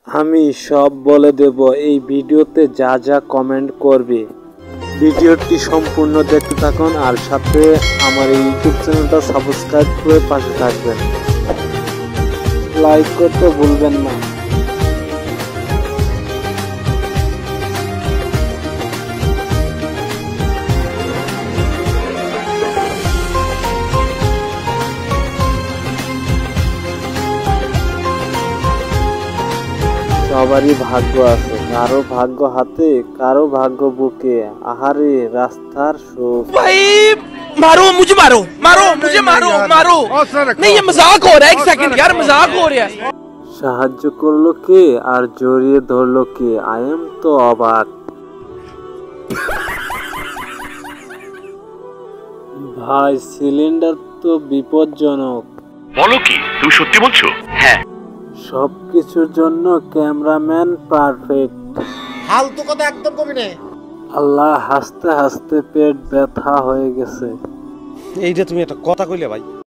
আমি সব বলে দেব এই ভিডিওতে যা যা কমেন্ট করবে। ভিডিওটি সম্পূর্ণ দেখতে থাকুন আর সাথে আমার এই ইউটিউব চ্যানেলটা সাবস্ক্রাইব করে পাশে থাকবেন। লাইক করতে ভুলবেন না। সবারই ভাগ্য আছে, কারো ভাগ্য হাতে, কারো ভাগ্য বুকে। আহারে রাস্তার সুখ। भाई मारो मुझे, मारो मारो मुझे, मारो मारो। नहीं ये मजाक हो रहा है, एक सेकंड यार, मजाक हो रहा है। সাহায্য করলো কে আর জড়িয়ে ধরলো কে? আই এম তো অবাক। ভাই সিলিন্ডার তো বিপজ্জনক। বলো কি, তুমি সত্যি বলছো? হ্যাঁ। সবকিছুর জন্য ক্যামেরাম্যান পারফেক্ট। ফালতু কথা একদম কবি না। আল্লাহ, হাসতে হাসতে পেট ব্যথা হয়ে গেছে। এইটা তুমি একটা কথা কইলে ভাই।